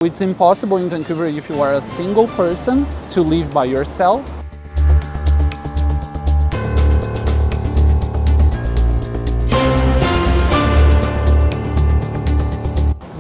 It's impossible in Vancouver if you are a single person to live by yourself.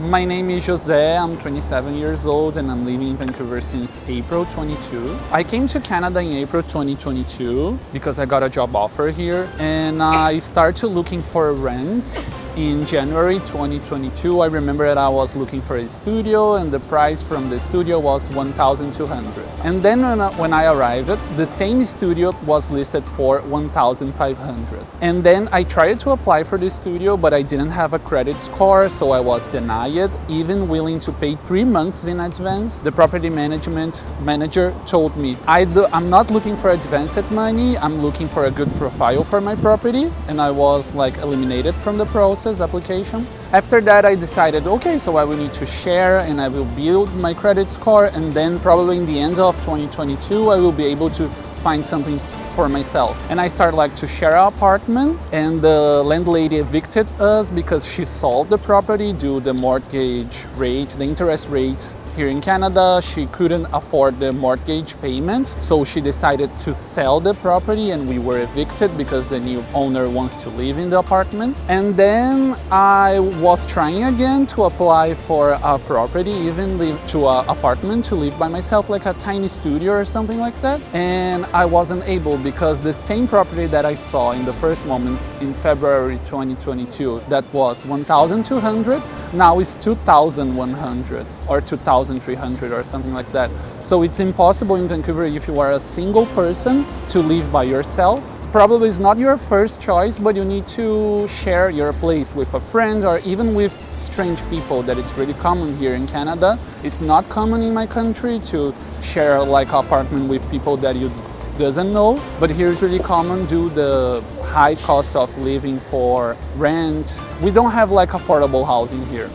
My name is José, I'm 27 years old and I'm living in Vancouver since April 22. I came to Canada in April 2022 because I got a job offer here and I started looking for rent in January 2022. I remember that I was looking for a studio and the price from the studio was $1,200. And then when I arrived, the same studio was listed for $1,500. And then I tried to apply for the studio, but I didn't have a credit score, so I was denied, even willing to pay 3 months in advance. The property management manager told me, I'm not looking for advanced money, I'm looking for a good profile for my property. And I was eliminated from the process application. After that, I decided, okay, so I will need to share and I will build my credit score, and then probably in the end of 2022, I will be able to find something for myself. And I started to share an apartment, and the landlady evicted us because she sold the property due to the mortgage rate, the interest rate. Here in Canada, she couldn't afford the mortgage payment, so she decided to sell the property and we were evicted because the new owner wants to live in the apartment. And then I was trying again to apply for a property, even live to an apartment to live by myself, like a tiny studio or something like that. And I wasn't able because the same property that I saw in the first moment in February 2022, that was $1,200, now is $2,100 or $2,300 or something like that. So it's impossible in Vancouver if you are a single person to live by yourself. Probably it's not your first choice, but you need to share your place with a friend or even with strange people. That it's really common here in Canada. It's not common in my country to share apartment with people that you doesn't know, but here it's really common due to the high cost of living for rent. We don't have affordable housing here.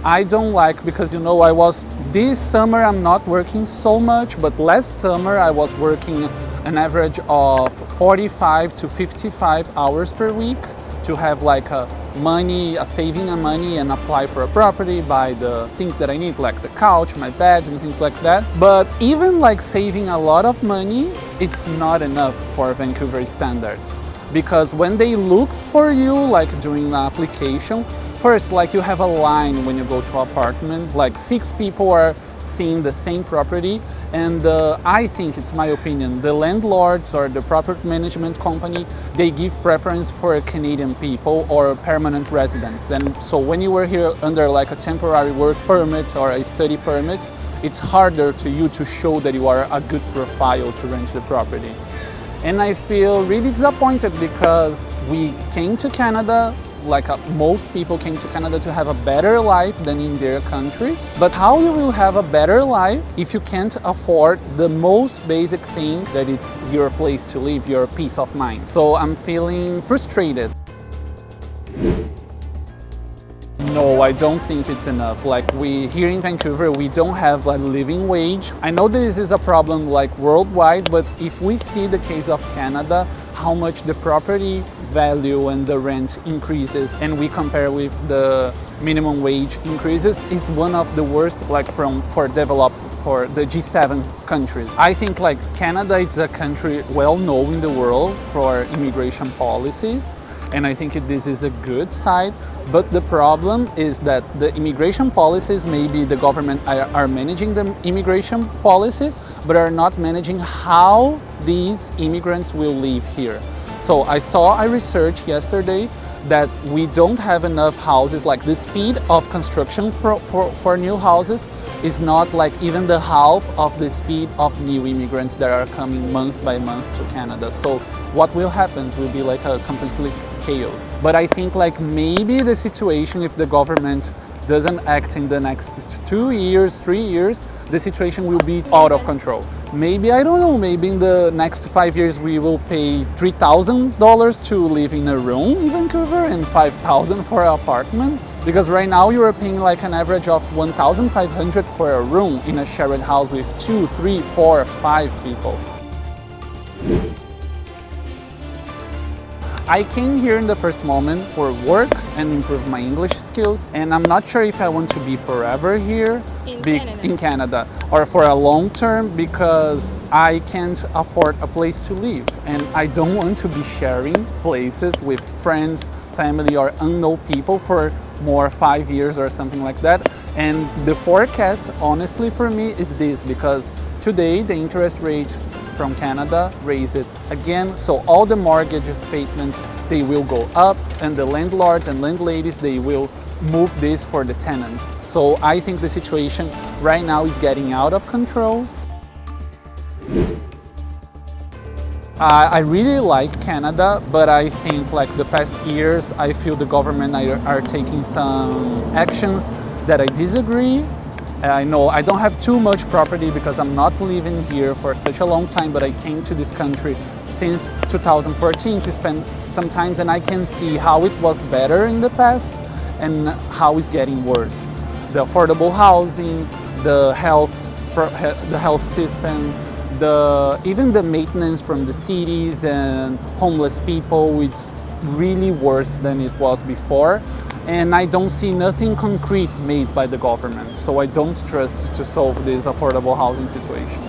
I don't because this summer I'm not working so much, but last summer I was working an average of 45 to 55 hours per week to have a saving of money and apply for a property, buy the things that I need, like the couch, my beds and things like that. But even saving a lot of money, it's not enough for Vancouver standards. Because when they look for you, during the application, first, you have a line when you go to an apartment, 6 people are seeing the same property, and I think, it's my opinion, the landlords or the property management company, they give preference for Canadian people or permanent residents. And so when you were here under a temporary work permit or a study permit, it's harder to you to show that you are a good profile to rent the property. And I feel really disappointed because we came to Canada, most people came to Canada to have a better life than in their countries. But how you will have a better life if you can't afford the most basic thing, that it's your place to live, your peace of mind? So I'm feeling frustrated. No, I don't think it's enough. Here in Vancouver, we don't have a living wage. I know this is a problem worldwide, but if we see the case of Canada, how much the property value and the rent increases, and we compare with the minimum wage increases, is one of the worst for the G7 countries. I think Canada is a country well known in the world for immigration policies. And I think this is a good side, but the problem is that the immigration policies, maybe the government are managing the immigration policies, but are not managing how these immigrants will live here. So I saw a research yesterday that we don't have enough houses, the speed of construction for new houses is not even the half of the speed of new immigrants that are coming month by month to Canada. So what will happen will be a completely chaos. But I think maybe the situation, if the government doesn't act in the next 2 years, 3 years, the situation will be out of control. Maybe, I don't know, maybe in the next 5 years we will pay $3,000 to live in a room in Vancouver and $5,000 for an apartment. Because right now you are paying an average of $1,500 for a room in a shared house with 2, 3, 4, 5 people. I came here in the first moment for work and improve my English skills. And I'm not sure if I want to be forever here in Canada or for a long term, because I can't afford a place to live. And I don't want to be sharing places with friends, family, or unknown people for more 5 years or something like that. And the forecast, honestly, for me is this, because today the interest rate from Canada raised it again, so all the mortgage statements, they will go up, and the landlords and landladies, they will move this for the tenants. So I think the situation right now is getting out of control. I really like Canada, but I think like the past years, I feel the government are taking some actions that I disagree. I know I don't have too much property because I'm not living here for such a long time, but I came to this country since 2014 to spend some time, and I can see how it was better in the past and how it's getting worse. The affordable housing, the health system, even the maintenance from the cities and homeless people, it's really worse than it was before. And I don't see nothing concrete made by the government, so I don't trust to solve this affordable housing situation.